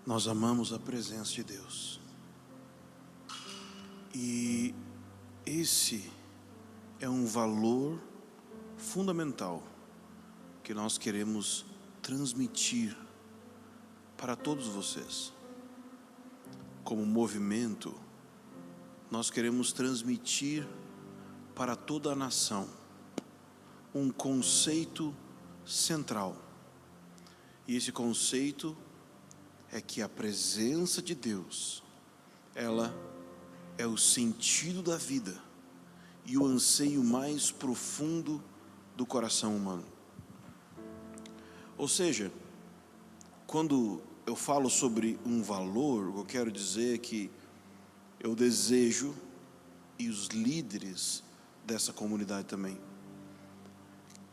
Nós amamos a presença de Deus. E esse é um valor fundamental que nós queremos transmitir para todos vocês. Como movimento, nós queremos transmitir para toda a nação um conceito central. E esse conceito é que a presença de Deus, ela é o sentido da vida e o anseio mais profundo do coração humano. Ou seja, quando eu falo sobre um valor, o que eu quero dizer é que eu desejo, e os líderes dessa comunidade também,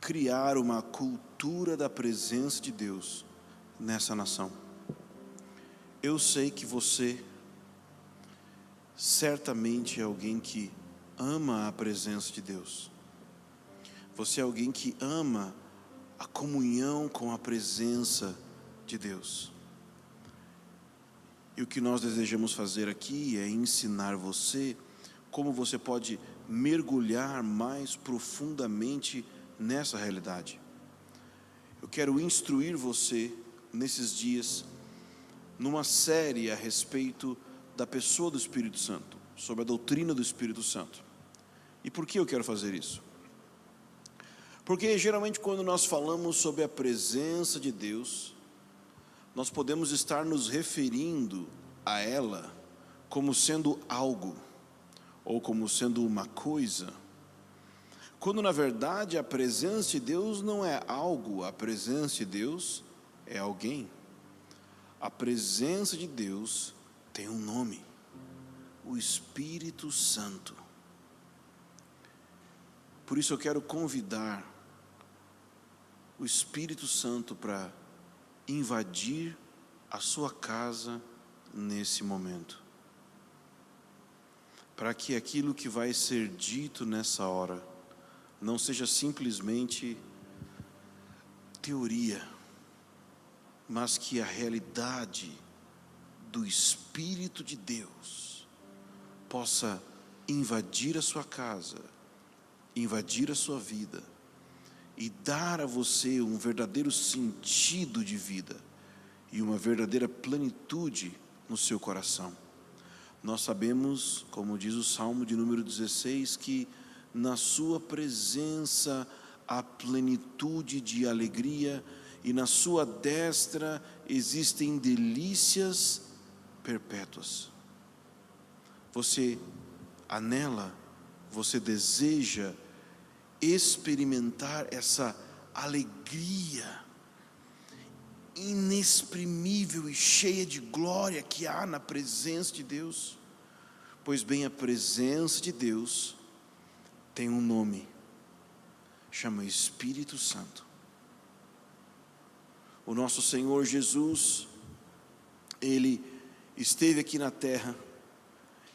criar uma cultura da presença de Deus nessa nação. Eu sei que você certamente é alguém que ama a presença de Deus. Você é alguém que ama a comunhão com a presença de Deus. E o que nós desejamos fazer aqui é ensinar você como você pode mergulhar mais profundamente nessa realidade. Eu quero instruir você nesses dias numa série a respeito da pessoa do Espírito Santo, sobre a doutrina do Espírito Santo. E por que eu quero fazer isso? Porque geralmente quando nós falamos sobre a presença de Deus, nós podemos estar nos referindo a ela como sendo algo, ou como sendo uma coisa, quando na verdade a presença de Deus não é algo, a presença de Deus é alguém. A presença de Deus tem um nome: o Espírito Santo. Por isso eu quero convidar o Espírito Santo para invadir a sua casa nesse momento, para que aquilo que vai ser dito nessa hora não seja simplesmente teoria, mas que a realidade do Espírito de Deus possa invadir a sua casa, invadir a sua vida e dar a você um verdadeiro sentido de vida e uma verdadeira plenitude no seu coração. Nós sabemos, como diz o Salmo de número 16, que na sua presença há plenitude de alegria e na sua destra existem delícias perpétuas. Você anela, você deseja experimentar essa alegria inexprimível e cheia de glória que há na presença de Deus? Pois bem, a presença de Deus tem um nome, chama Espírito Santo. O nosso Senhor Jesus, Ele esteve aqui na terra,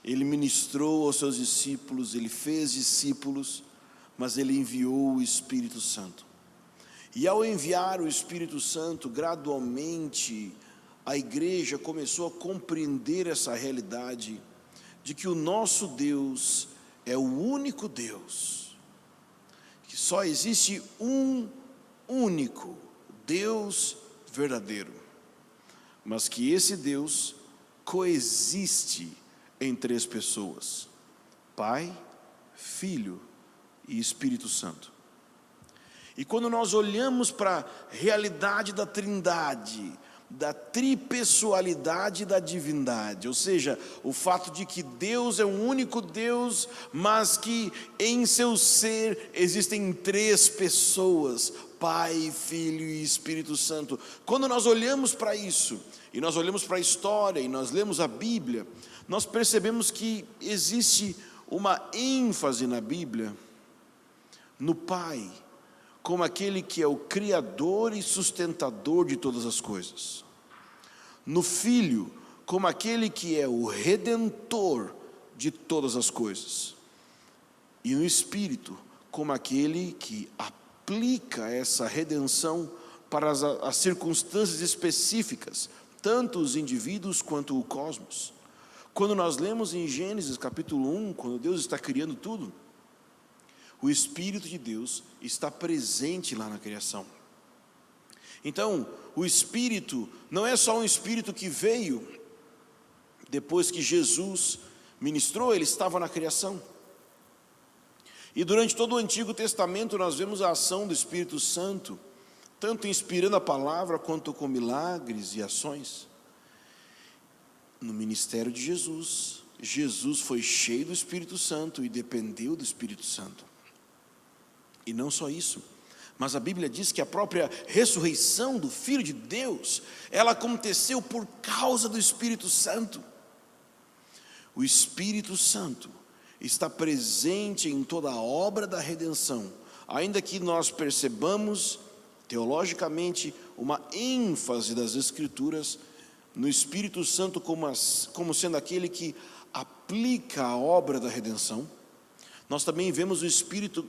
Ele ministrou aos seus discípulos, Ele fez discípulos, mas Ele enviou o Espírito Santo. E ao enviar o Espírito Santo, gradualmente, a igreja começou a compreender essa realidade de que o nosso Deus é o único Deus, que só existe um único Deus verdadeiro, mas que esse Deus coexiste em três pessoas: Pai, Filho e Espírito Santo. E quando nós olhamos para a realidade da Trindade, da tripessoalidade da divindade, ou seja, o fato de que Deus é um único Deus, mas que em seu ser existem três pessoas: Pai, Filho e Espírito Santo. Quando nós olhamos para isso, e nós olhamos para a história, e nós lemos a Bíblia, nós percebemos que existe uma ênfase na Bíblia no Pai, como aquele que é o Criador e sustentador de todas as coisas; no Filho, como aquele que é o Redentor de todas as coisas; e no Espírito, como aquele que aplica essa redenção para as circunstâncias específicas tanto os indivíduos quanto o cosmos. Quando nós lemos em Gênesis capítulo 1, quando Deus está criando tudo, o Espírito de Deus está presente lá na criação. Então, o Espírito não é só um Espírito que veio depois que Jesus ministrou, ele estava na criação. E durante todo o Antigo Testamento nós vemos a ação do Espírito Santo, tanto inspirando a palavra quanto com milagres e ações. No ministério de Jesus, Jesus foi cheio do Espírito Santo e dependeu do Espírito Santo. E não só isso, mas a Bíblia diz que a própria ressurreição do Filho de Deus, ela aconteceu por causa do Espírito Santo. O Espírito Santo está presente em toda a obra da redenção, ainda que nós percebamos teologicamente uma ênfase das Escrituras no Espírito Santo como sendo aquele que aplica a obra da redenção. Nós também vemos o Espírito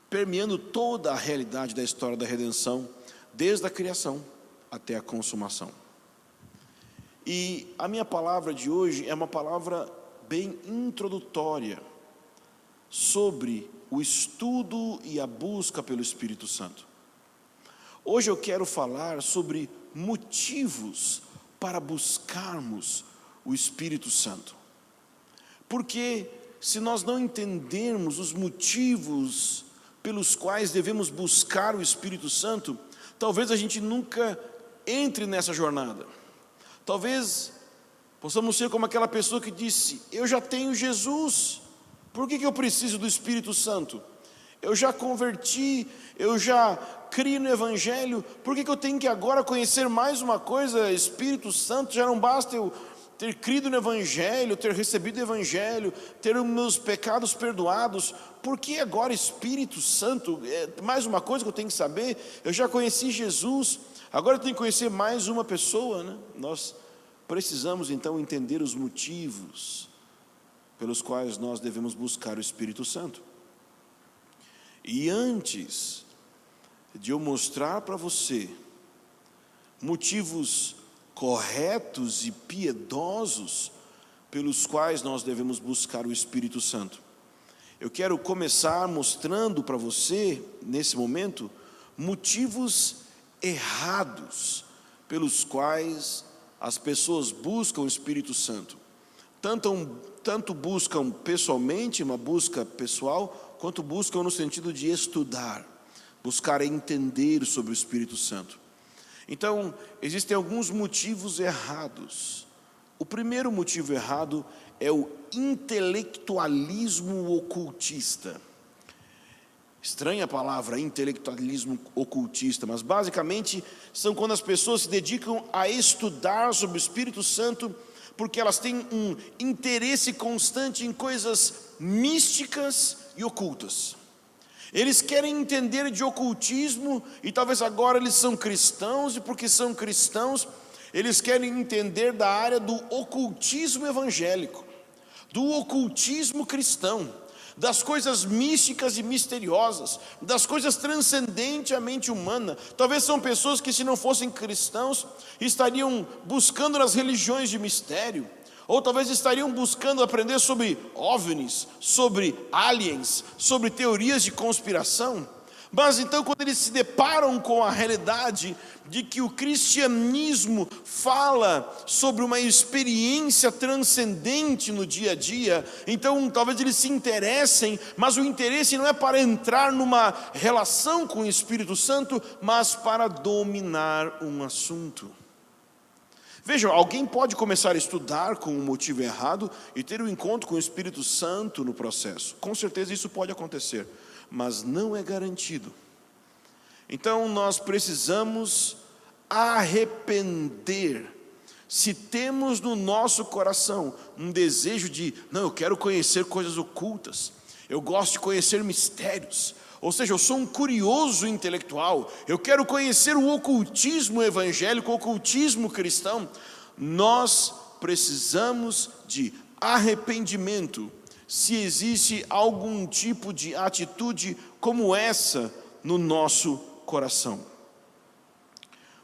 permeando toda a realidade da história da redenção, desde a criação até a consumação. E a minha palavra de hoje é uma palavra bem introdutória sobre o estudo e a busca pelo Espírito Santo. Hoje eu quero falar sobre motivos para buscarmos o Espírito Santo. Porque se nós não entendermos os motivos pelos quais devemos buscar o Espírito Santo, talvez a gente nunca entre nessa jornada. Talvez possamos ser como aquela pessoa que disse: eu já tenho Jesus, por que eu preciso do Espírito Santo? Eu já converti, eu já crio no Evangelho, por que eu tenho que agora conhecer mais uma coisa? Espírito Santo, já não basta eu ter crido no Evangelho, ter recebido o Evangelho, ter os meus pecados perdoados, por que agora Espírito Santo? É mais uma coisa que eu tenho que saber. Eu já conheci Jesus, agora eu tenho que conhecer mais uma pessoa, né? Nós precisamos então entender os motivos pelos quais nós devemos buscar o Espírito Santo. E antes de eu mostrar para você motivos corretos e piedosos pelos quais nós devemos buscar o Espírito Santo, eu quero começar mostrando para você, nesse momento, motivos errados pelos quais as pessoas buscam o Espírito Santo. Tanto buscam pessoalmente, uma busca pessoal, quanto buscam no sentido de estudar, buscar entender sobre o Espírito Santo. Então, existem alguns motivos errados. O primeiro motivo errado é o intelectualismo ocultista. Estranha a palavra, intelectualismo ocultista, mas basicamente são quando as pessoas se dedicam a estudar sobre o Espírito Santo, porque elas têm um interesse constante em coisas místicas e ocultas. Eles querem entender de ocultismo, e talvez agora eles são cristãos, e porque são cristãos, eles querem entender da área do ocultismo evangélico, do ocultismo cristão, das coisas místicas e misteriosas, das coisas transcendentes à mente humana. Talvez são pessoas que, se não fossem cristãos, estariam buscando nas religiões de mistério, ou talvez estariam buscando aprender sobre OVNIs, sobre aliens, sobre teorias de conspiração. Mas então, quando eles se deparam com a realidade de que o cristianismo fala sobre uma experiência transcendente no dia a dia, então talvez eles se interessem, mas o interesse não é para entrar numa relação com o Espírito Santo, mas para dominar um assunto. Vejam, alguém pode começar a estudar com um motivo errado e ter um encontro com o Espírito Santo no processo. Com certeza isso pode acontecer, mas não é garantido. Então nós precisamos arrepender. Se temos no nosso coração um desejo de, não, eu quero conhecer coisas ocultas, eu gosto de conhecer mistérios, ou seja, eu sou um curioso intelectual, eu quero conhecer o ocultismo evangélico, o ocultismo cristão, nós precisamos de arrependimento, se existe algum tipo de atitude como essa no nosso coração.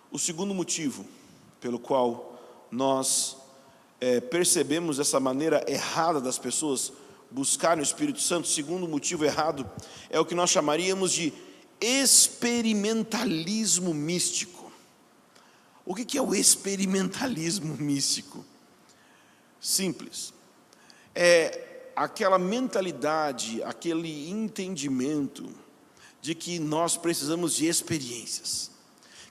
O segundo motivo pelo qual nós percebemos essa maneira errada das pessoas buscarem o Espírito Santo, o segundo motivo errado é o que nós chamaríamos de experimentalismo místico. O que é o experimentalismo místico? Simples. É aquela mentalidade, aquele entendimento de que nós precisamos de experiências,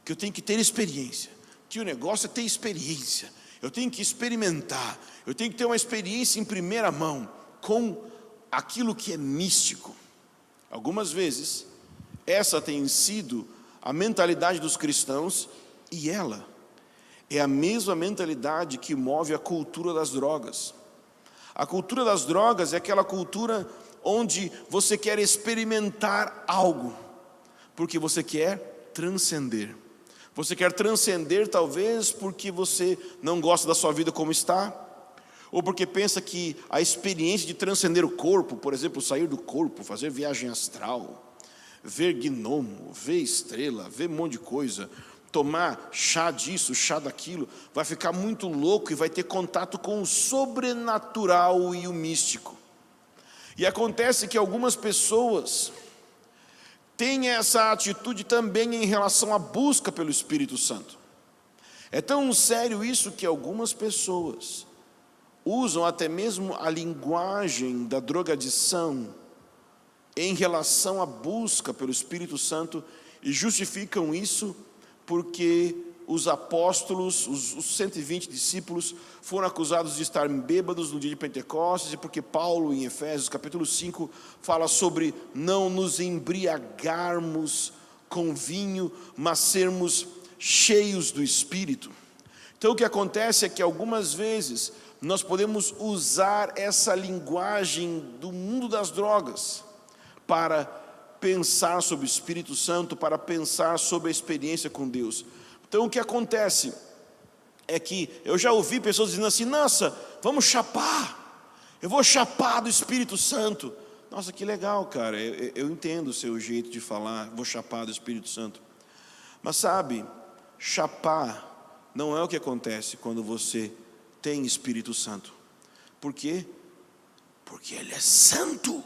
que eu tenho que ter experiência, que o negócio é ter experiência, eu tenho que experimentar, eu tenho que ter uma experiência em primeira mão com aquilo que é místico. Algumas vezes essa tem sido a mentalidade dos cristãos, e ela é a mesma mentalidade que move a cultura das drogas. A cultura das drogas é aquela cultura onde você quer experimentar algo, porque você quer transcender. Você quer transcender talvez porque você não gosta da sua vida como está, ou porque pensa que a experiência de transcender o corpo, por exemplo, sair do corpo, fazer viagem astral, ver gnomo, ver estrela, ver um monte de coisa, tomar chá disso, chá daquilo, vai ficar muito louco e vai ter contato com o sobrenatural e o místico. E acontece que algumas pessoas têm essa atitude também em relação à busca pelo Espírito Santo. É tão sério isso que algumas pessoas usam até mesmo a linguagem da drogadição em relação à busca pelo Espírito Santo e justificam isso porque os apóstolos, os 120 discípulos foram acusados de estar bêbados no dia de Pentecostes, e porque Paulo em Efésios capítulo 5 fala sobre não nos embriagarmos com vinho, mas sermos cheios do Espírito. Então o que acontece é que algumas vezes nós podemos usar essa linguagem do mundo das drogas para pensar sobre o Espírito Santo, para pensar sobre a experiência com Deus. Então o que acontece é que eu já ouvi pessoas dizendo assim: nossa, vamos chapar, eu vou chapar do Espírito Santo. Nossa, que legal, cara, eu entendo o seu jeito de falar, vou chapar do Espírito Santo. Mas sabe, chapar não é o que acontece quando você tem Espírito Santo. Por quê? Porque Ele é santo.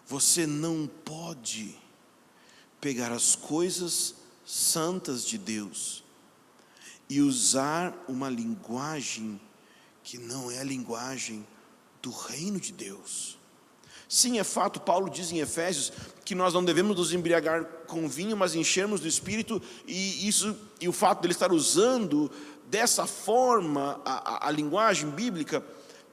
Você não pode pegar as coisas santas de Deus e usar uma linguagem que não é a linguagem do reino de Deus. Sim, é fato, Paulo diz em Efésios que nós não devemos nos embriagar com vinho, mas enchermos do Espírito, e o fato de ele estar usando dessa forma a linguagem bíblica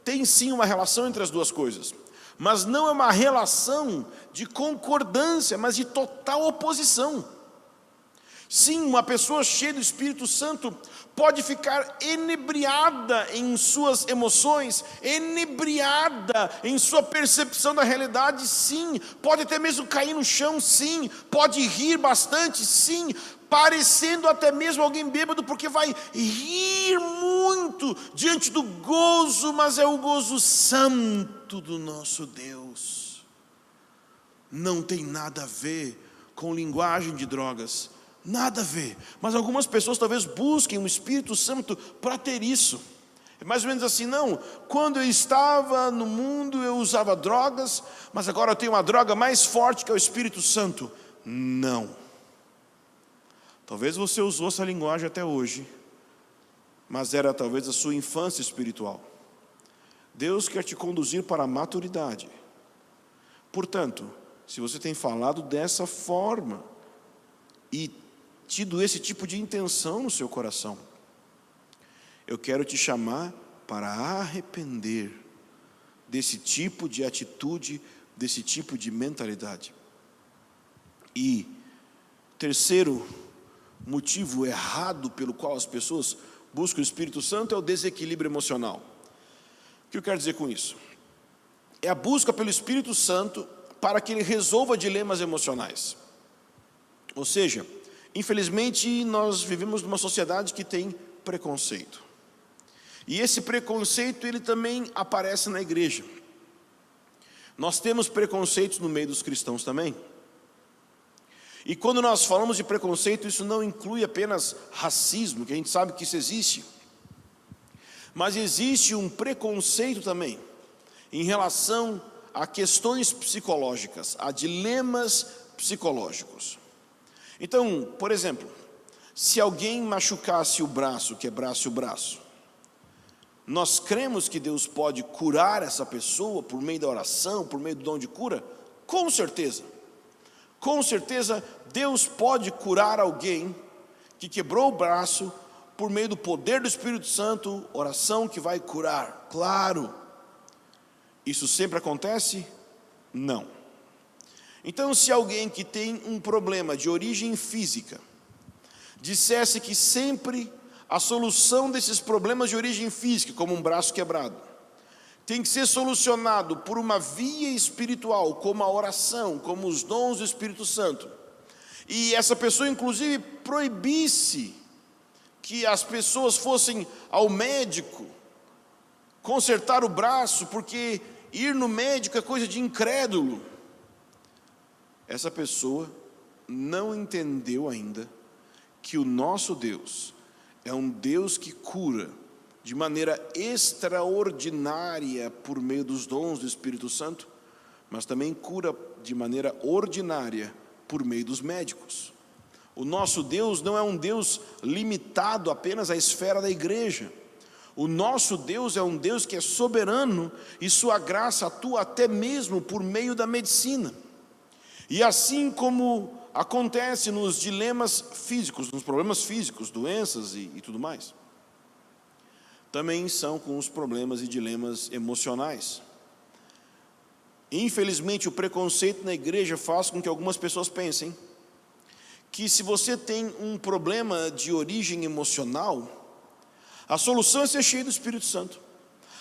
tem sim uma relação entre as duas coisas, mas não é uma relação de concordância, mas de total oposição. Sim, uma pessoa cheia do Espírito Santo pode ficar enebriada em suas emoções, enebriada em sua percepção da realidade, sim, pode até mesmo cair no chão, sim, pode rir bastante, sim, parecendo até mesmo alguém bêbado, porque vai rir muito diante do gozo, mas é o gozo santo do nosso Deus. Não tem nada a ver com linguagem de drogas, nada a ver, mas algumas pessoas talvez busquem o Espírito Santo para ter isso. É mais ou menos assim: não, quando eu estava no mundo eu usava drogas, mas agora eu tenho uma droga mais forte que é o Espírito Santo. Não. Talvez você usou essa linguagem até hoje, mas era talvez a sua infância espiritual. Deus quer te conduzir para a maturidade. Portanto, se você tem falado dessa forma e tido esse tipo de intenção no seu coração, eu quero te chamar para arrepender desse tipo de atitude, desse tipo de mentalidade. E terceiro motivo errado pelo qual as pessoas buscam o Espírito Santo é o desequilíbrio emocional. O que eu quero dizer com isso? É a busca pelo Espírito Santo para que ele resolva dilemas emocionais. Ou seja, infelizmente nós vivemos numa sociedade que tem preconceito. E esse preconceito ele também aparece na igreja. Nós temos preconceitos no meio dos cristãos também. E quando nós falamos de preconceito, isso não inclui apenas racismo, que a gente sabe que isso existe. Mas existe um preconceito também em relação a questões psicológicas, a dilemas psicológicos. Então, por exemplo, se alguém machucasse o braço, quebrasse o braço, nós cremos que Deus pode curar essa pessoa por meio da oração, por meio do dom de cura? Com certeza. Com certeza, Deus pode curar alguém que quebrou o braço por meio do poder do Espírito Santo, oração que vai curar. Claro. Isso sempre acontece? Não. Então, se alguém que tem um problema de origem física dissesse que sempre a solução desses problemas de origem física, como um braço quebrado, tem que ser solucionado por uma via espiritual, como a oração, como os dons do Espírito Santo, e essa pessoa inclusive proibisse que as pessoas fossem ao médico consertar o braço, porque ir no médico é coisa de incrédulo, essa pessoa não entendeu ainda que o nosso Deus é um Deus que cura de maneira extraordinária por meio dos dons do Espírito Santo, mas também cura de maneira ordinária por meio dos médicos. O nosso Deus não é um Deus limitado apenas à esfera da igreja. O nosso Deus é um Deus que é soberano e sua graça atua até mesmo por meio da medicina. E assim como acontece nos dilemas físicos, nos problemas físicos, doenças e tudo mais, também são com os problemas e dilemas emocionais. Infelizmente, o preconceito na igreja faz com que algumas pessoas pensem que se você tem um problema de origem emocional, a solução é ser cheio do Espírito Santo,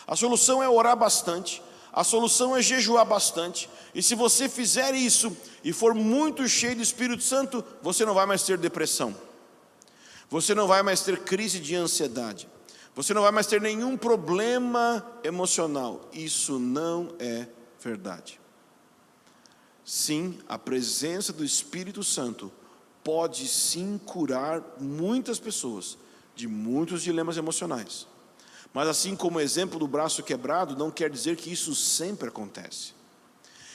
a solução é orar bastante, a solução é jejuar bastante, e se você fizer isso e for muito cheio do Espírito Santo, você não vai mais ter depressão, você não vai mais ter crise de ansiedade, você não vai mais ter nenhum problema emocional. Isso não é verdade. Sim, a presença do Espírito Santo pode sim curar muitas pessoas de muitos dilemas emocionais. Mas assim como o exemplo do braço quebrado, não quer dizer que isso sempre acontece.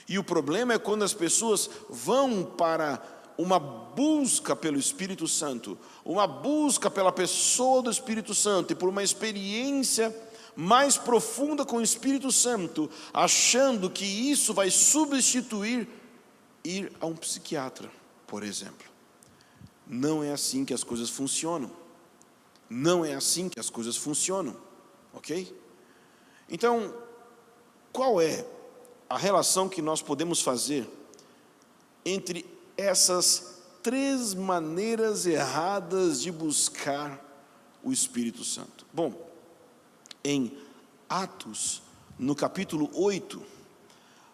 E o problema é quando as pessoas vão para uma busca pelo Espírito Santo, uma busca pela pessoa do Espírito Santo e por uma experiência mais profunda com o Espírito Santo, achando que isso vai substituir ir a um psiquiatra, por exemplo. Não é assim que as coisas funcionam. Não é assim que as coisas funcionam, ok? Então, qual é a relação que nós podemos fazer entre essas três maneiras erradas de buscar o Espírito Santo? Bom, em Atos, no capítulo 8,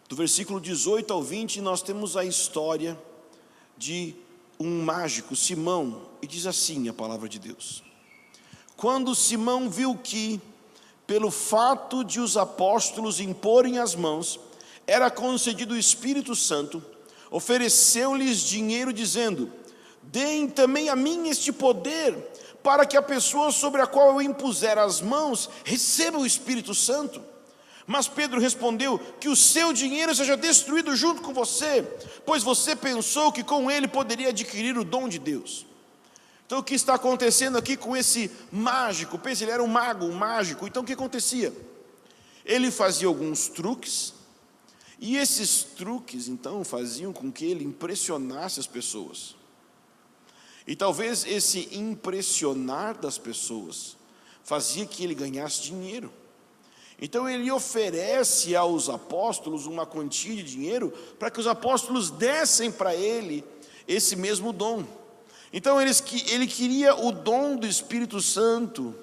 do versículo 18 ao 20, nós temos a história de um mágico, Simão, e diz assim a palavra de Deus: quando Simão viu que, pelo fato de os apóstolos imporem as mãos, era concedido o Espírito Santo, ofereceu-lhes dinheiro, dizendo: deem também a mim este poder, para que a pessoa sobre a qual eu impuser as mãos receba o Espírito Santo. Mas Pedro respondeu: que o seu dinheiro seja destruído junto com você, pois você pensou que com ele poderia adquirir o dom de Deus. Então o que está acontecendo aqui com esse mágico? Pense, ele era um mago, um mágico. Então o que acontecia? Ele fazia alguns truques, e esses truques então faziam com que ele impressionasse as pessoas. E talvez esse impressionar das pessoas fazia que ele ganhasse dinheiro. Então ele oferece aos apóstolos uma quantia de dinheiro para que os apóstolos dessem para ele esse mesmo dom. Então ele queria o dom do Espírito Santo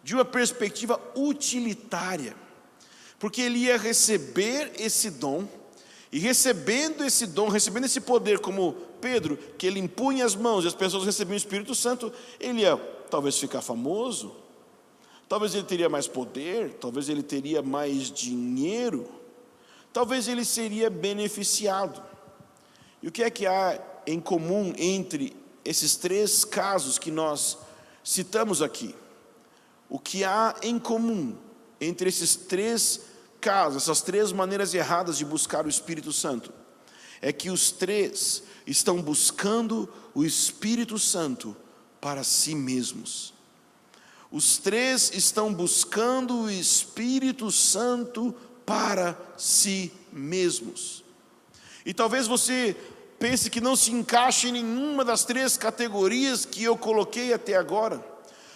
de uma perspectiva utilitária, porque ele ia receber esse dom, e recebendo esse dom, recebendo esse poder, como Pedro, que ele impunha as mãos e as pessoas recebiam o Espírito Santo, ele ia talvez ficar famoso, talvez ele teria mais poder, talvez ele teria mais dinheiro, talvez ele seria beneficiado. E o que é que há em comum entre esses três casos que nós citamos aqui? o que há em comum entre esses três casos, essas três maneiras erradas de buscar o Espírito Santo, é que os três estão buscando o Espírito Santo para si mesmos. Os três estão buscando o Espírito Santo para si mesmos. E talvez você pense que não se encaixe em nenhuma das três categorias que eu coloquei até agora.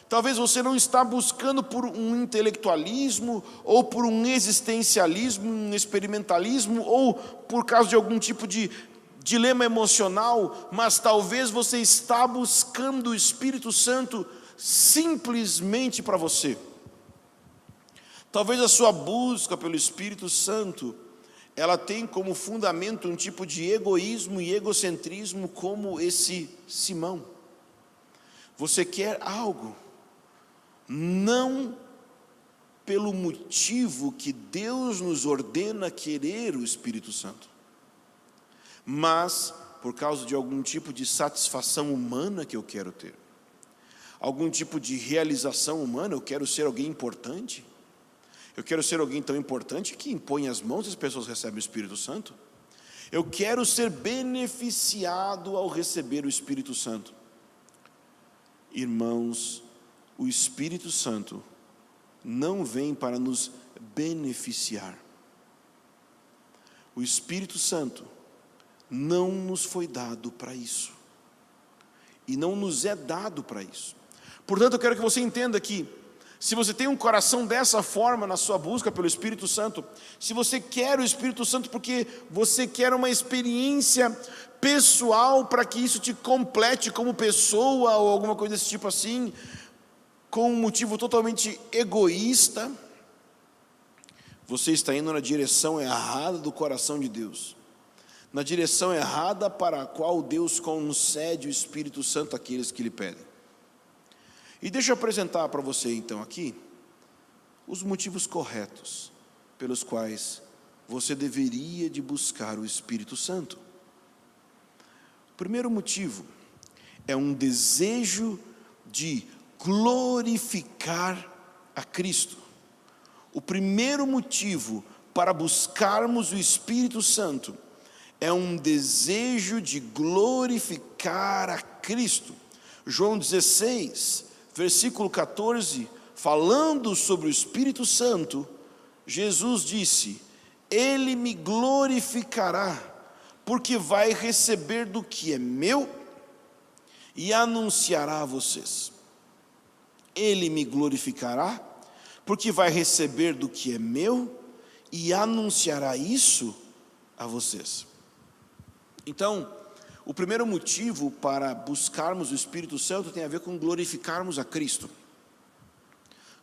Talvez você não está buscando por um intelectualismo, ou por um existencialismo, um experimentalismo, ou por causa de algum tipo de dilema emocional, mas talvez você está buscando o Espírito Santo simplesmente para você. Talvez a sua busca pelo Espírito Santo, ela tem como fundamento um tipo de egoísmo e egocentrismo como esse Simão. Você quer algo, não pelo motivo que Deus nos ordena querer o Espírito Santo, mas por causa de algum tipo de satisfação humana que eu quero ter, algum tipo de realização humana. Eu quero ser alguém importante, eu quero ser alguém tão importante que impõe as mãos e as pessoas recebem o Espírito Santo. Eu quero ser beneficiado ao receber o Espírito Santo. Irmãos, o Espírito Santo não vem para nos beneficiar. O Espírito Santo não nos foi dado para isso, e não nos é dado para isso. Portanto, eu quero que você entenda que, se você tem um coração dessa forma na sua busca pelo Espírito Santo, se você quer o Espírito Santo porque você quer uma experiência pessoal para que isso te complete como pessoa, ou alguma coisa desse tipo assim, com um motivo totalmente egoísta, você está indo na direção errada do coração de Deus, na direção errada para a qual Deus concede o Espírito Santo àqueles que lhe pedem. E deixa eu apresentar para você então aqui os motivos corretos pelos quais você deveria de buscar o Espírito Santo. O primeiro motivo é um desejo de glorificar a Cristo. O primeiro motivo para buscarmos o Espírito Santo é um desejo de glorificar a Cristo. João 16, versículo 14, falando sobre o Espírito Santo, Jesus disse: Ele me glorificará, porque vai receber do que é meu e anunciará a vocês. Ele me glorificará, porque vai receber do que é meu e anunciará isso a vocês. Então, o primeiro motivo para buscarmos o Espírito Santo tem a ver com glorificarmos a Cristo.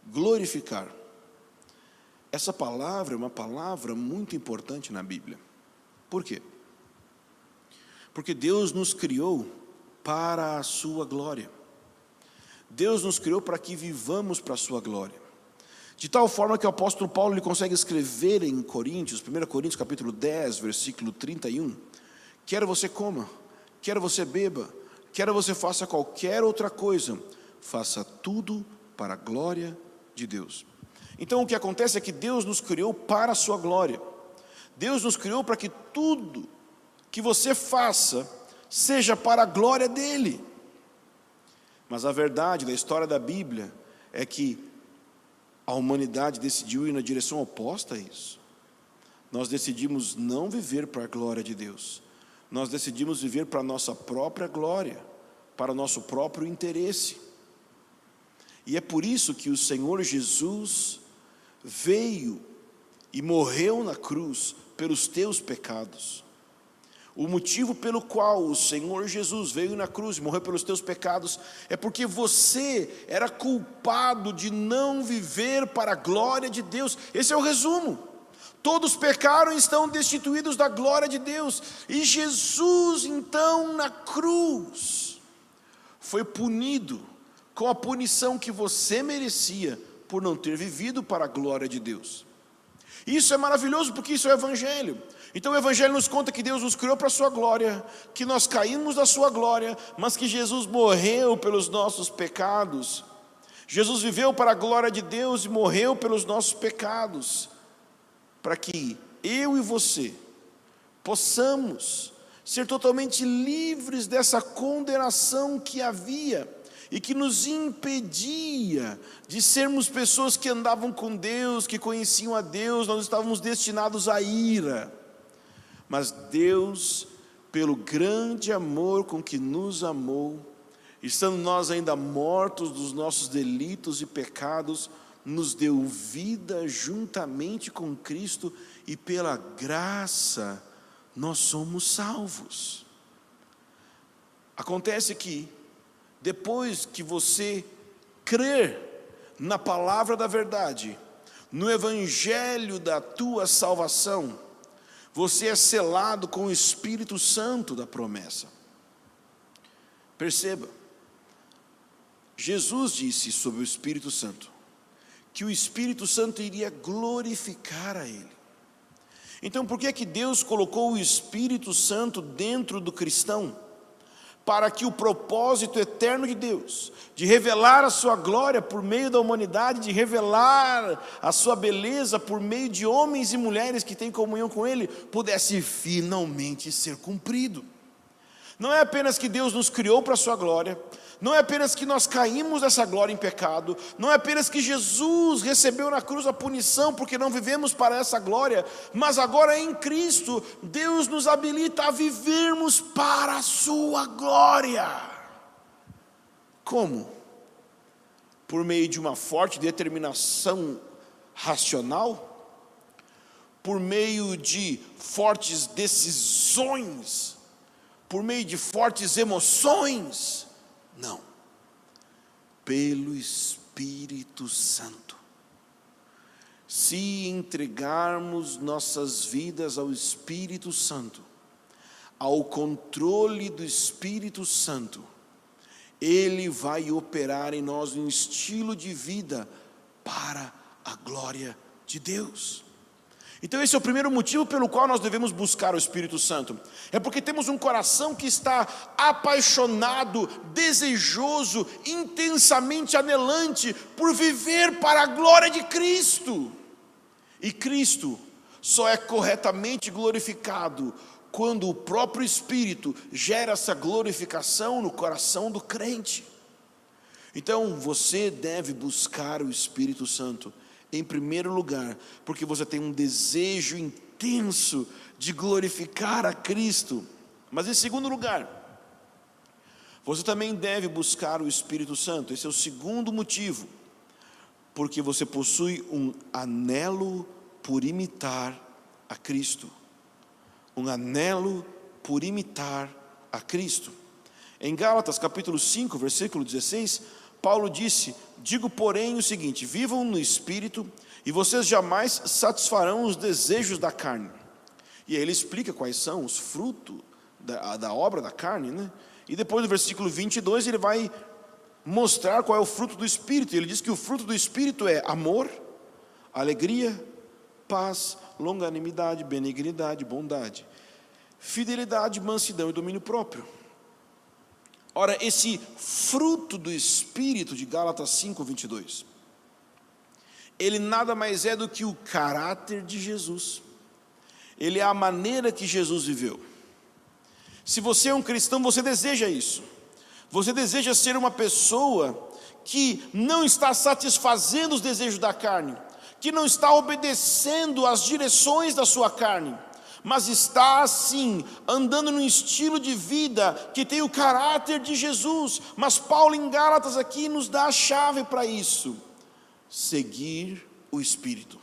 Glorificar. Essa palavra é uma palavra muito importante na Bíblia. Por quê? Porque Deus nos criou para a sua glória. Deus nos criou para que vivamos para a sua glória. De tal forma que o apóstolo Paulo ele consegue escrever em Coríntios, 1 Coríntios capítulo 10, versículo 31, quer você coma, quer você beba, quer você faça qualquer outra coisa, faça tudo para a glória de Deus. Então o que acontece é que Deus nos criou para a sua glória. Deus nos criou para que tudo que você faça seja para a glória dele. Mas a verdade da história da Bíblia é que a humanidade decidiu ir na direção oposta a isso. Nós decidimos não viver para a glória de Deus. Nós decidimos viver para a nossa própria glória, para o nosso próprio interesse. E é por isso que o Senhor Jesus veio e morreu na cruz pelos teus pecados. O motivo pelo qual o Senhor Jesus veio na cruz e morreu pelos teus pecados é porque você era culpado de não viver para a glória de Deus. Esse é o resumo. Todos pecaram e estão destituídos da glória de Deus. E Jesus, então, na cruz, foi punido com a punição que você merecia por não ter vivido para a glória de Deus. Isso é maravilhoso porque isso é o Evangelho. Então o Evangelho nos conta que Deus nos criou para a sua glória, que nós caímos da sua glória, mas que Jesus morreu pelos nossos pecados, Jesus viveu para a glória de Deus e morreu pelos nossos pecados, para que eu e você possamos ser totalmente livres dessa condenação que havia e que nos impedia de sermos pessoas que andavam com Deus, que conheciam a Deus. Nós estávamos destinados à ira, mas Deus, pelo grande amor com que nos amou, estando nós ainda mortos dos nossos delitos e pecados, nos deu vida juntamente com Cristo, e pela graça nós somos salvos. Acontece que, depois que você crer na palavra da verdade, no evangelho da tua salvação, você é selado com o Espírito Santo da promessa. Perceba, Jesus disse sobre o Espírito Santo, que o Espírito Santo iria glorificar a Ele. Então, por que é que Deus colocou o Espírito Santo dentro do cristão? Para que o propósito eterno de Deus, de revelar a sua glória por meio da humanidade, de revelar a sua beleza por meio de homens e mulheres que têm comunhão com Ele, pudesse finalmente ser cumprido. Não é apenas que Deus nos criou para a sua glória, não é apenas que nós caímos dessa glória em pecado, não é apenas que Jesus recebeu na cruz a punição porque não vivemos para essa glória, mas agora em Cristo, Deus nos habilita a vivermos para a sua glória. Como? Por meio de uma forte determinação racional? Por meio de fortes decisões? Por meio de fortes emoções? Não, pelo Espírito Santo. Se entregarmos nossas vidas ao Espírito Santo, ao controle do Espírito Santo, Ele vai operar em nós um estilo de vida para a glória de Deus. Então esse é o primeiro motivo pelo qual nós devemos buscar o Espírito Santo. É porque temos um coração que está apaixonado, desejoso, intensamente anelante por viver para a glória de Cristo. E Cristo só é corretamente glorificado quando o próprio Espírito gera essa glorificação no coração do crente. Então você deve buscar o Espírito Santo em primeiro lugar, porque você tem um desejo intenso de glorificar a Cristo. Mas em segundo lugar, você também deve buscar o Espírito Santo. Esse é o segundo motivo, porque você possui um anelo por imitar a Cristo. Um anelo por imitar a Cristo. Em Gálatas capítulo 5, versículo 16, Paulo disse: digo porém o seguinte, vivam no Espírito e vocês jamais satisfarão os desejos da carne. E aí ele explica quais são os frutos da obra da carne, né? E depois no versículo 22 ele vai mostrar qual é o fruto do Espírito. Ele diz que o fruto do Espírito é amor, alegria, paz, longanimidade, benignidade, bondade, fidelidade, mansidão e domínio próprio. Ora, esse fruto do Espírito de Gálatas 5, 22, ele nada mais é do que o caráter de Jesus. Ele é a maneira que Jesus viveu. Se você é um cristão, você deseja isso. Você deseja ser uma pessoa que não está satisfazendo os desejos da carne, que não está obedecendo às direções da sua carne, mas está assim, andando num estilo de vida que tem o caráter de Jesus. Mas Paulo em Gálatas aqui nos dá a chave para isso: seguir o Espírito,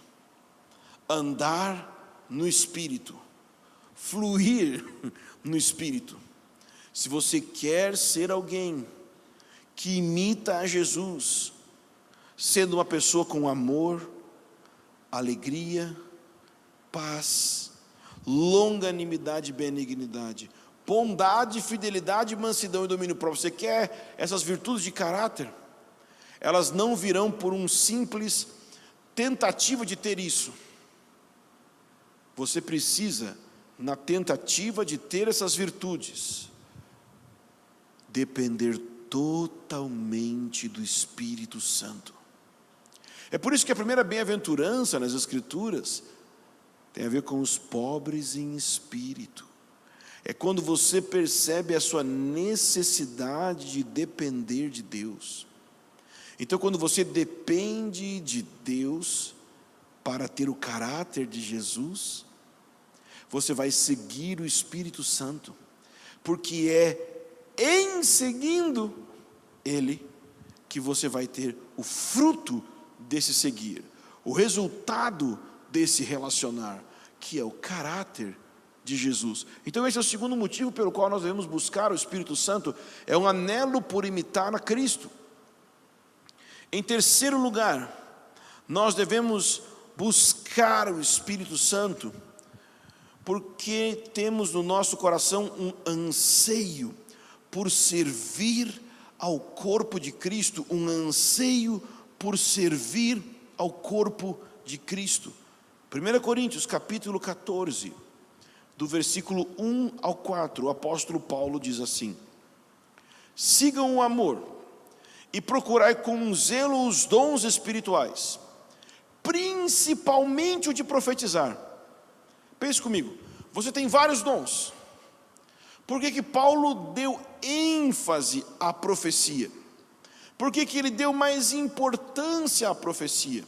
andar no Espírito, fluir no Espírito. Se você quer ser alguém que imita a Jesus, sendo uma pessoa com amor, alegria, paz, longanimidade e benignidade, bondade, fidelidade, mansidão e domínio próprio. Você quer essas virtudes de caráter? Elas não virão por um simples tentativa de ter isso. Você precisa, na tentativa de ter essas virtudes, depender totalmente do Espírito Santo. É por isso que a primeira bem-aventurança nas Escrituras tem a ver com os pobres em espírito. É quando você percebe a sua necessidade de depender de Deus. Então, quando você depende de Deus para ter o caráter de Jesus, você vai seguir o Espírito Santo, porque é em seguindo Ele que você vai ter o fruto desse seguir, o resultado desse relacionar, que é o caráter de Jesus. Então esse é o segundo motivo pelo qual nós devemos buscar o Espírito Santo, é um anelo por imitar a Cristo. Em terceiro lugar, nós devemos buscar o Espírito Santo, porque temos no nosso coração um anseio por servir ao corpo de Cristo, um anseio por servir ao corpo de Cristo. 1 Coríntios capítulo 14, do versículo 1 ao 4, o apóstolo Paulo diz assim: sigam o amor e procurai com zelo os dons espirituais, principalmente o de profetizar. Pense comigo, você tem vários dons. Por que Paulo deu ênfase à profecia? Por que ele deu mais importância à profecia?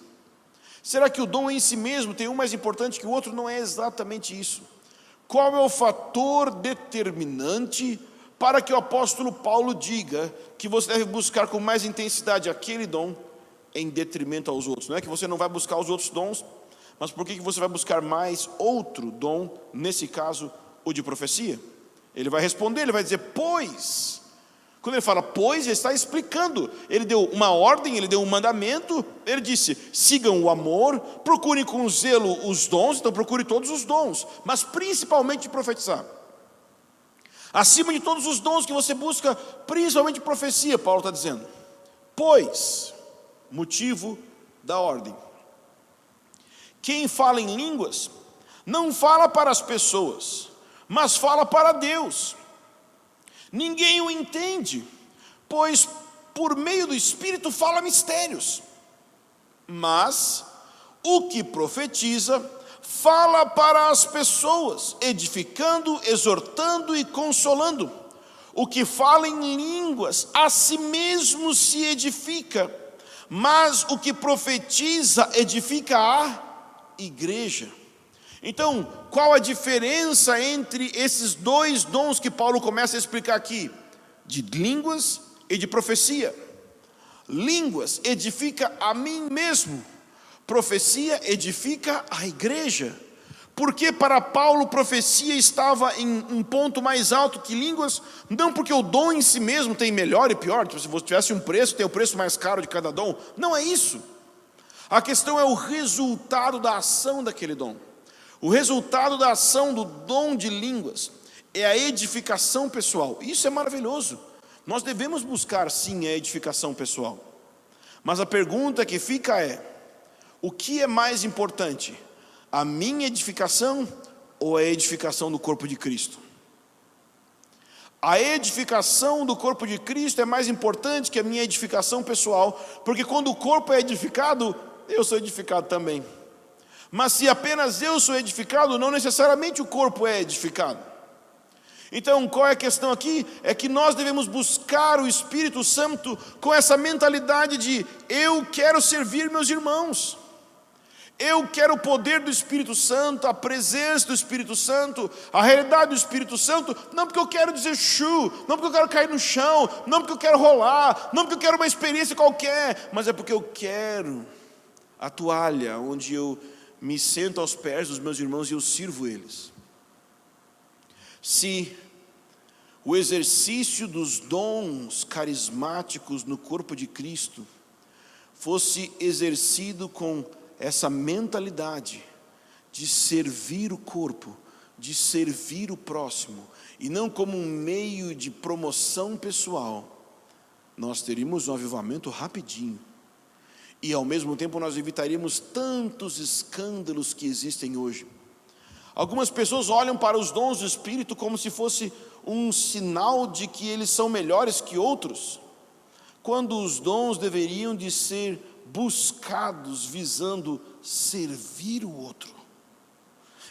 Será que o dom em si mesmo tem um mais importante que o outro? Não é exatamente isso. Qual é o fator determinante para que o apóstolo Paulo diga que você deve buscar com mais intensidade aquele dom em detrimento aos outros? Não é que você não vai buscar os outros dons, mas por que você vai buscar mais outro dom, nesse caso, o de profecia? Ele vai responder, ele vai dizer, pois. Quando ele fala pois, ele está explicando. Ele deu uma ordem, ele deu um mandamento. Ele disse, sigam o amor, procurem com zelo os dons. Então procure todos os dons, mas principalmente profetizar. Acima de todos os dons que você busca, principalmente profecia, Paulo está dizendo. Pois, motivo da ordem. Quem fala em línguas, não fala para as pessoas, mas fala para Deus. Ninguém o entende, pois por meio do Espírito fala mistérios. Mas o que profetiza, fala para as pessoas, edificando, exortando e consolando. O que fala em línguas, a si mesmo se edifica, mas o que profetiza, edifica a igreja. Então, qual a diferença entre esses dois dons que Paulo começa a explicar aqui? De línguas e de profecia. Línguas edifica a mim mesmo, profecia edifica a igreja. Porque para Paulo profecia estava em um ponto mais alto que línguas? Não porque o dom em si mesmo tem melhor e pior, se você tivesse um preço, tem o preço mais caro de cada dom. Não é isso. A questão é o resultado da ação daquele dom. O resultado da ação do dom de línguas é a edificação pessoal. Isso é maravilhoso. Nós devemos buscar sim a edificação pessoal. Mas a pergunta que fica é: o que é mais importante? A minha edificação ou a edificação do corpo de Cristo? A edificação do corpo de Cristo é mais importante que a minha edificação pessoal, porque quando o corpo é edificado, eu sou edificado também. Mas se apenas eu sou edificado, não necessariamente o corpo é edificado. Então, qual é a questão aqui? É que nós devemos buscar o Espírito Santo com essa mentalidade de eu quero servir meus irmãos. Eu quero o poder do Espírito Santo, a presença do Espírito Santo, a realidade do Espírito Santo, não porque eu quero dizer chu, não porque eu quero cair no chão, não porque eu quero rolar, não porque eu quero uma experiência qualquer, mas é porque eu quero a toalha onde eu me sento aos pés dos meus irmãos e eu sirvo eles. Se o exercício dos dons carismáticos no corpo de Cristo fosse exercido com essa mentalidade de servir o corpo, de servir o próximo, e não como um meio de promoção pessoal, nós teríamos um avivamento rapidinho. E ao mesmo tempo nós evitaríamos tantos escândalos que existem hoje. Algumas pessoas olham para os dons do Espírito como se fosse um sinal de que eles são melhores que outros. quando os dons deveriam de ser buscados visando servir o outro.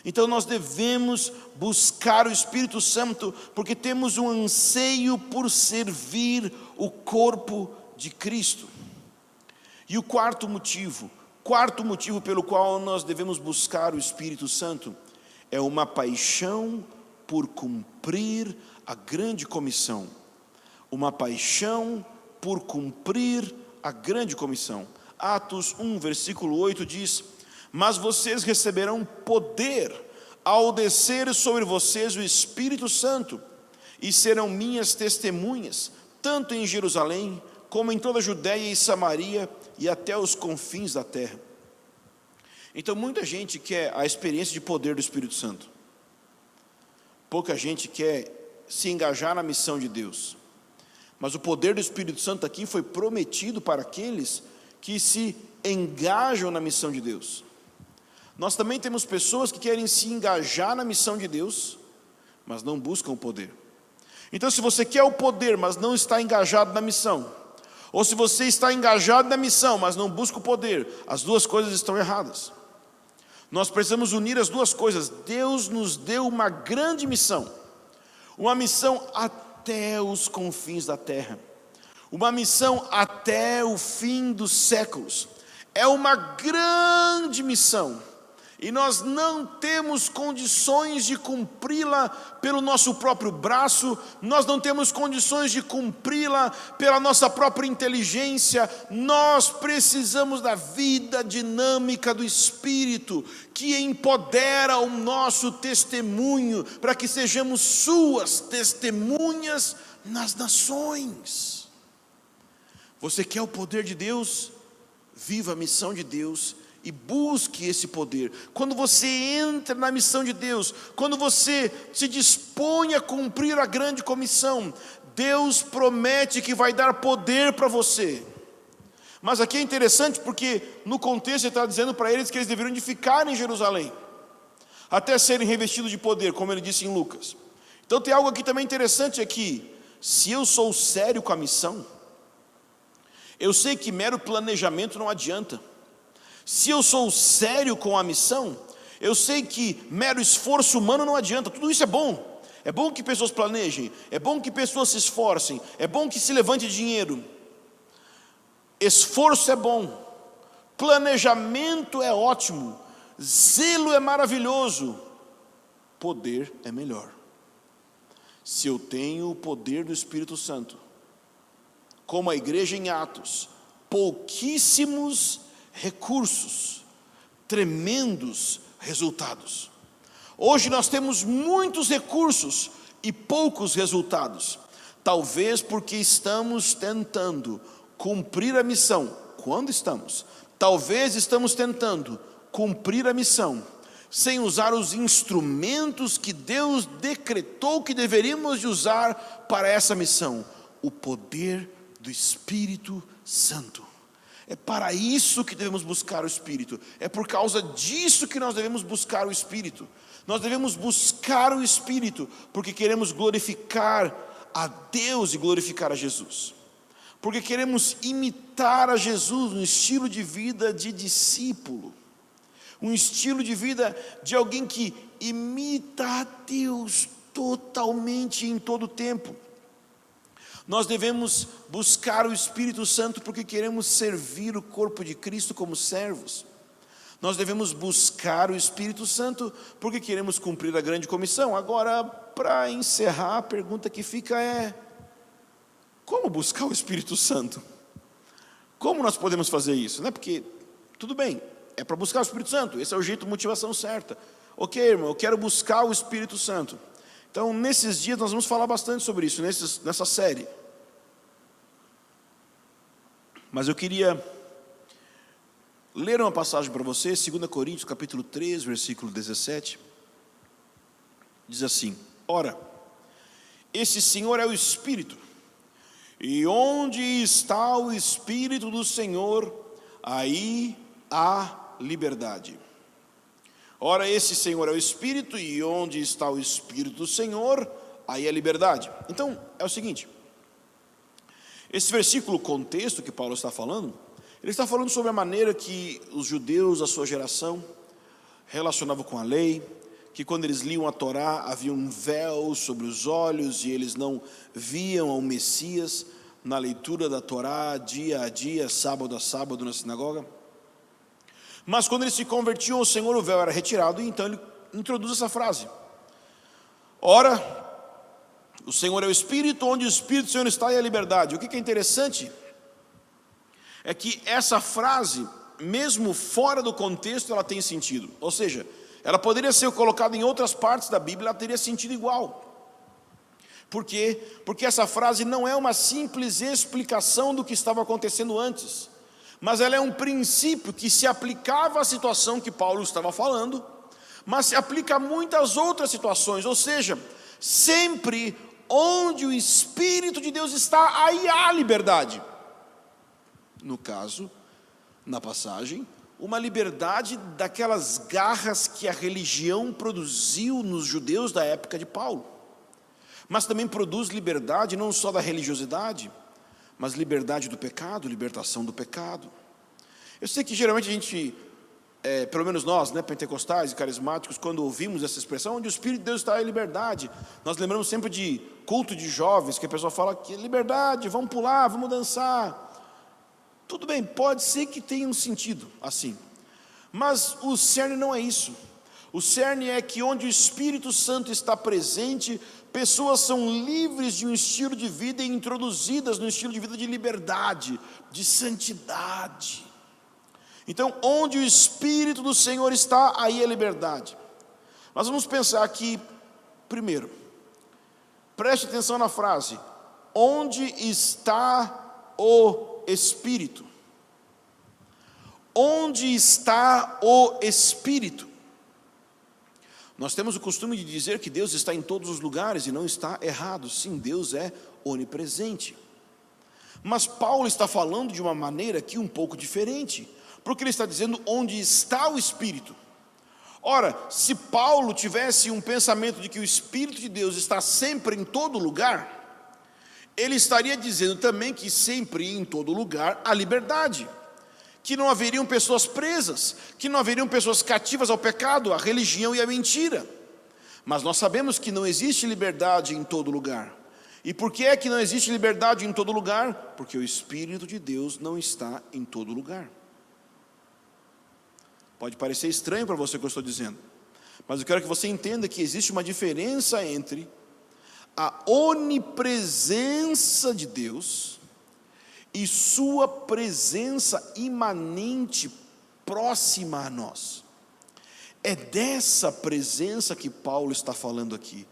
Então nós devemos buscar o Espírito Santo, porque temos um anseio por servir o corpo de Cristo. E o quarto motivo pelo qual nós devemos buscar o Espírito Santo, é uma paixão por cumprir a grande comissão. Uma paixão por cumprir a grande comissão. Atos 1, versículo 8 diz: mas vocês receberão poder ao descer sobre vocês o Espírito Santo, e serão minhas testemunhas, tanto em Jerusalém, como em toda a Judéia e Samaria, e até os confins da terra. Então muita gente quer a experiência de poder do Espírito Santo. Pouca gente quer se engajar na missão de Deus. Mas o poder do Espírito Santo aqui foi prometido para aqueles que se engajam na missão de Deus. Nós também temos pessoas que querem se engajar na missão de Deus, mas não buscam o poder. Então, se você quer o poder, mas não está engajado na missão, ou se você está engajado na missão, mas não busca o poder, as duas coisas estão erradas. Nós precisamos unir as duas coisas. Deus nos deu uma grande missão, uma missão até os confins da terra, uma missão até o fim dos séculos. É uma grande missão, e nós não temos condições de cumpri-la pelo nosso próprio braço, nós não temos condições de cumpri-la pela nossa própria inteligência. Nós precisamos da vida dinâmica do Espírito, que empodera o nosso testemunho, para que sejamos suas testemunhas nas nações. Você quer o poder de Deus? Viva a missão de Deus e busque esse poder. Quando você entra na missão de Deus, quando você se dispõe a cumprir a grande comissão, Deus promete que vai dar poder para você. Mas aqui é interessante porque no contexto ele está dizendo para eles que eles deveriam de ficar em Jerusalém, até serem revestidos de poder, como ele disse em Lucas. Então tem algo aqui também interessante aqui. Se eu sou sério com a missão, eu sei que mero planejamento não adianta. Se eu sou sério com a missão, eu sei que mero esforço humano não adianta. Tudo isso é bom. É bom que pessoas planejem, é bom que pessoas se esforcem, é bom que se levante dinheiro. Esforço é bom, planejamento é ótimo, zelo é maravilhoso, poder é melhor. Se eu tenho o poder do Espírito Santo, como a igreja em Atos, pouquíssimos recursos, tremendos resultados. Hoje nós temos muitos recursos e poucos resultados, talvez porque estamos tentando cumprir a missão. Quando estamos? Talvez estamos tentando cumprir a missão sem usar os instrumentos que Deus decretou que deveríamos de usar para essa missão, o poder do Espírito Santo. É para isso que devemos buscar o Espírito, é por causa disso que nós devemos buscar o Espírito. Nós devemos buscar o Espírito porque queremos glorificar a Deus e glorificar a Jesus, porque queremos imitar a Jesus no estilo de vida de discípulo, um estilo de vida de alguém que imita a Deus totalmente em todo o tempo. Nós devemos buscar o Espírito Santo porque queremos servir o corpo de Cristo como servos. Nós devemos buscar o Espírito Santo porque queremos cumprir a grande comissão. Agora, para encerrar, a pergunta que fica é: como buscar o Espírito Santo? Como nós podemos fazer isso? Não é porque, tudo bem, é para buscar o Espírito Santo, esse é o jeito, a motivação certa. Ok, irmão, eu quero buscar o Espírito Santo. Então, nesses dias nós vamos falar bastante sobre isso, nessa série. Mas eu queria ler uma passagem para você, 2 Coríntios capítulo 3, versículo 17. Diz assim: ora, esse Senhor é o Espírito, e onde está o Espírito do Senhor, aí há liberdade. Ora, esse Senhor é o Espírito, e onde está o Espírito do Senhor, aí é liberdade. Então, é o seguinte: Esse versículo, contexto que Paulo está falando, ele está falando sobre a maneira que os judeus da sua geração relacionavam com a lei, que quando eles liam a Torá havia um véu sobre os olhos e eles não viam ao Messias na leitura da Torá dia a dia, sábado a sábado na sinagoga. Mas quando eles se convertiam ao Senhor, o véu era retirado, e então ele introduz essa frase: ora, o Senhor é o Espírito, onde o Espírito do Senhor está, e a liberdade. O que é interessante é que essa frase, mesmo fora do contexto, ela tem sentido. Ou seja, ela poderia ser colocada em outras partes da Bíblia, ela teria sentido igual. Por quê? Porque essa frase não é uma simples explicação do que estava acontecendo antes, mas ela é um princípio que se aplicava à situação que Paulo estava falando, mas se aplica a muitas outras situações. Ou seja, sempre onde o Espírito de Deus está, aí há liberdade. No caso, na passagem, uma liberdade daquelas garras que a religião produziu nos judeus da época de Paulo, mas também produz liberdade não só da religiosidade, mas liberdade do pecado, libertação do pecado. Eu sei que geralmente a gente, pelo menos nós, pentecostais e carismáticos, quando ouvimos essa expressão, onde o Espírito de Deus está, é liberdade, nós lembramos sempre de culto de jovens, que a pessoa fala que liberdade, vamos pular, vamos dançar. Tudo bem, pode ser que tenha um sentido assim, mas o cerne não é isso. O cerne é que onde o Espírito Santo está presente, pessoas são livres de um estilo de vida e introduzidas no estilo de vida de liberdade, de santidade. Então, onde o Espírito do Senhor está, aí é liberdade. Nós vamos pensar aqui, primeiro, preste atenção na frase: onde está o Espírito? Onde está o Espírito? Nós temos o costume de dizer que Deus está em todos os lugares, e não está errado. Sim, Deus é onipresente. Mas Paulo está falando de uma maneira aqui um pouco diferente, porque ele está dizendo onde está o Espírito. Ora, se Paulo tivesse um pensamento de que o Espírito de Deus está sempre em todo lugar, ele estaria dizendo também que sempre e em todo lugar há liberdade, que não haveriam pessoas presas, que não haveriam pessoas cativas ao pecado, à religião e à mentira. Mas nós sabemos que não existe liberdade em todo lugar. E por que é que não existe liberdade em todo lugar? Porque o Espírito de Deus não está em todo lugar. Pode parecer estranho para você o que eu estou dizendo, mas eu quero que você entenda que existe uma diferença entre a onipresença de Deus e sua presença imanente, próxima a nós. É dessa presença que Paulo está falando aqui,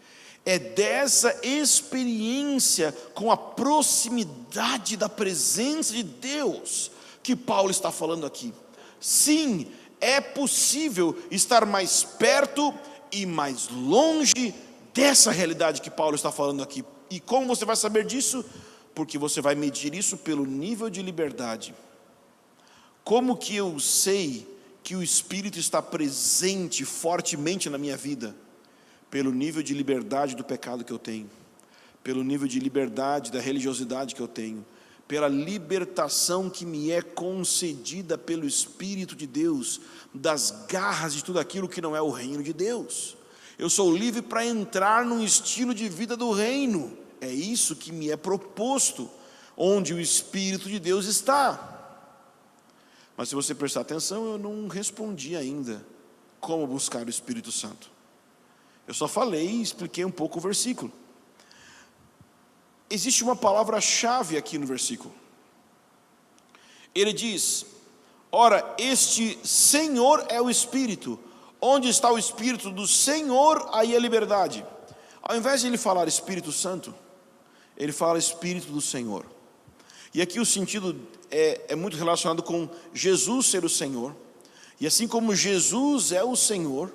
é dessa experiência com a proximidade da presença de Deus que Paulo está falando aqui. Sim, é possível estar mais perto e mais longe dessa realidade que Paulo está falando aqui. E como você vai saber disso? Porque você vai medir isso pelo nível de liberdade. Como que eu sei que o Espírito está presente fortemente na minha vida? Pelo nível de liberdade do pecado que eu tenho, pelo nível de liberdade da religiosidade que eu tenho, pela libertação que me é concedida pelo Espírito de Deus, das garras de tudo aquilo que não é o reino de Deus. Eu sou livre para entrar num estilo de vida do reino. É isso que me é proposto, onde o Espírito de Deus está. Mas se você prestar atenção, eu não respondi ainda como buscar o Espírito Santo. Eu só falei e expliquei um pouco o versículo. Existe uma palavra-chave aqui no versículo. Ele diz: ora, este Senhor é o Espírito. Onde está o Espírito do Senhor, aí é liberdade. Ao invés de ele falar Espírito Santo, ele fala Espírito do Senhor. E aqui o sentido é muito relacionado com Jesus ser o Senhor. E assim como Jesus é o Senhor,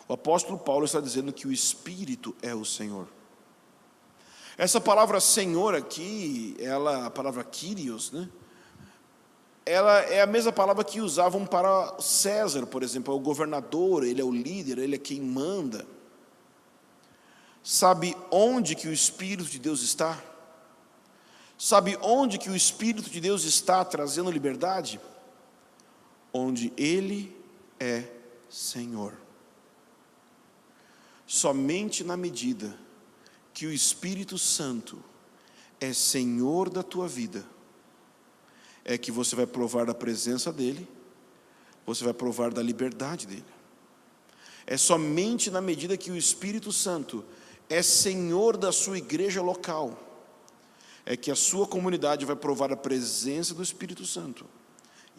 o apóstolo Paulo está dizendo que o Espírito é o Senhor. Essa palavra Senhor aqui, a palavra Kyrios, ela é a mesma palavra que usavam para César, por exemplo, é o governador, ele é o líder, ele é quem manda. Sabe onde que o Espírito de Deus está? Sabe onde que o Espírito de Deus está trazendo liberdade? Onde Ele é Senhor. Somente na medida que o Espírito Santo é Senhor da tua vida, é que você vai provar da presença dEle, você vai provar da liberdade dEle. É somente na medida que o Espírito Santo é Senhor da sua igreja local, é que a sua comunidade vai provar a presença do Espírito Santo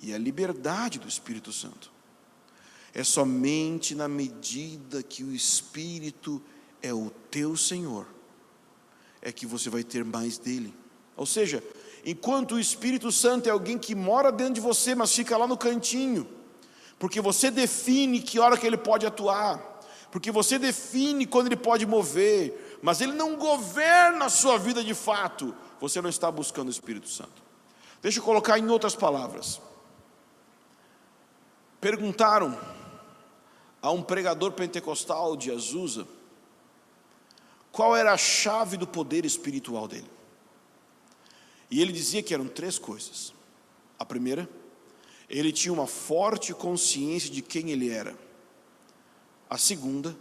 e a liberdade do Espírito Santo. É somente na medida que o Espírito é o teu Senhor, é que você vai ter mais dele. Ou seja, enquanto o Espírito Santo é alguém que mora dentro de você, mas fica lá no cantinho, porque você define que hora que ele pode atuar, porque você define quando ele pode mover, mas ele não governa a sua vida de fato, você não está buscando o Espírito Santo. Deixa eu colocar em outras palavras. Perguntaram a um pregador pentecostal de Azusa qual era a chave do poder espiritual dele. E ele dizia que eram 3 coisas. A primeira, ele tinha uma forte consciência de quem ele era. A segunda,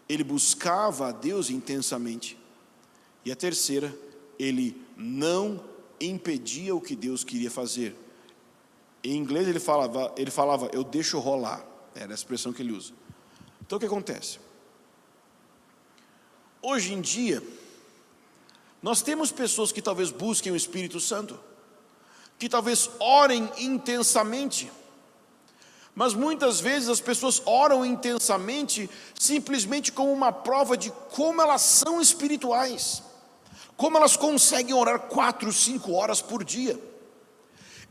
ele buscava a Deus intensamente. E a terceira, ele não impedia o que Deus queria fazer. Em inglês ele falava, eu deixo rolar. Era a expressão que ele usa. Então o que acontece? Hoje em dia, nós temos pessoas que talvez busquem o Espírito Santo, que talvez orem intensamente, mas muitas vezes as pessoas oram intensamente simplesmente como uma prova de como elas são espirituais, como elas conseguem orar 4, 5 horas por dia.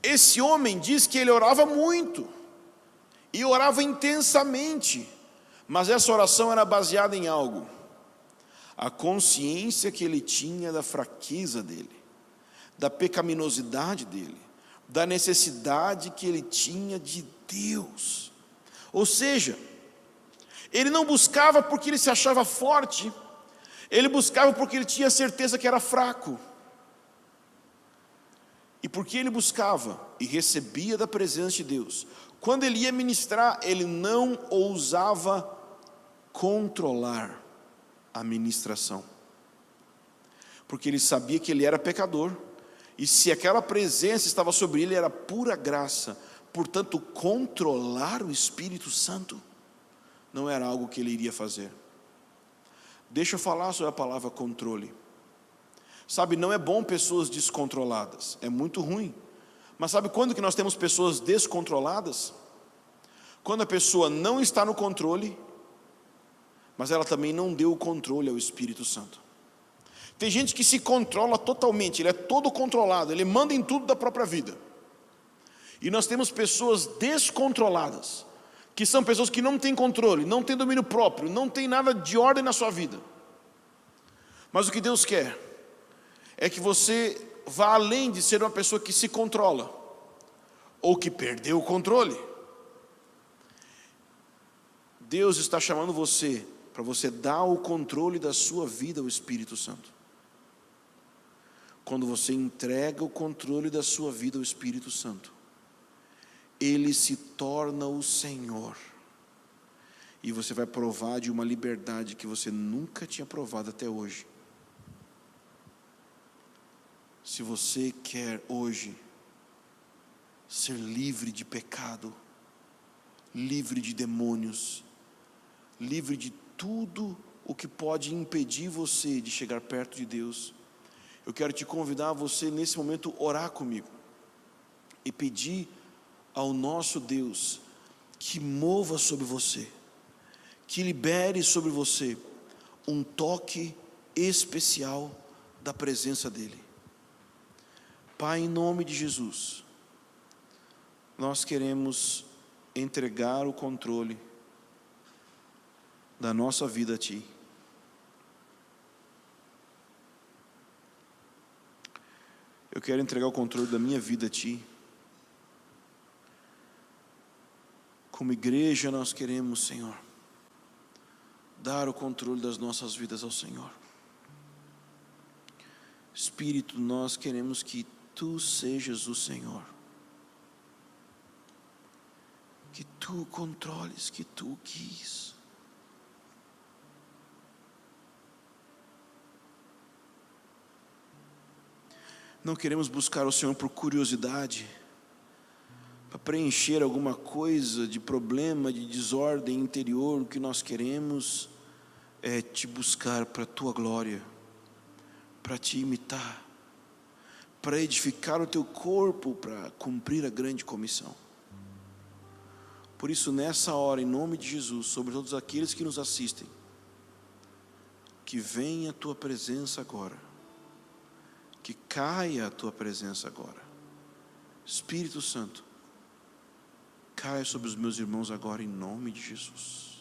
Esse homem diz que ele orava muito, e orava intensamente, mas essa oração era baseada em algo: a consciência que ele tinha da fraqueza dele, da pecaminosidade dele, da necessidade que ele tinha de Deus. Ou seja, ele não buscava porque ele se achava forte, ele buscava porque ele tinha certeza que era fraco. E porque ele buscava e recebia da presença de Deus, quando ele ia ministrar, ele não ousava controlar a ministração, porque ele sabia que ele era pecador, e se aquela presença estava sobre ele, era pura graça. Portanto, controlar o Espírito Santo não era algo que ele iria fazer. Deixa eu falar sobre a palavra controle. Sabe, não é bom pessoas descontroladas, é muito ruim. Mas sabe quando que nós temos pessoas descontroladas? Quando a pessoa não está no controle, mas ela também não deu o controle ao Espírito Santo. Tem gente que se controla totalmente, ele é todo controlado, ele manda em tudo da própria vida. E nós temos pessoas descontroladas, que são pessoas que não têm controle, não têm domínio próprio, não têm nada de ordem na sua vida. Mas o que Deus quer é que você vá além de ser uma pessoa que se controla, ou que perdeu o controle. Deus está chamando você para você dar o controle da sua vida ao Espírito Santo. Quando você entrega o controle da sua vida ao Espírito Santo, Ele se torna o Senhor, e você vai provar de uma liberdade que você nunca tinha provado até hoje. Se você quer hoje ser livre de pecado, livre de demônios, livre de tudo o que pode impedir você de chegar perto de Deus, eu quero te convidar a você nesse momento orar comigo e pedir ao nosso Deus que mova sobre você, que libere sobre você um toque especial da presença dEle. Pai, em nome de Jesus, nós queremos entregar o controle da nossa vida a Ti. Eu quero entregar o controle da minha vida a Ti. Como igreja nós queremos, Senhor, dar o controle das nossas vidas ao Senhor. Espírito, nós queremos que Tu sejas o Senhor, que Tu controles, que Tu guies. Não queremos buscar o Senhor por curiosidade, para preencher alguma coisa de problema, de desordem interior. O que nós queremos é Te buscar para a Tua glória, para Te imitar, para edificar o Teu corpo, para cumprir a grande comissão. Por isso, nessa hora, em nome de Jesus, sobre todos aqueles que nos assistem, que venha a Tua presença agora, que caia a Tua presença agora. Espírito Santo, caia sobre os meus irmãos agora, em nome de Jesus.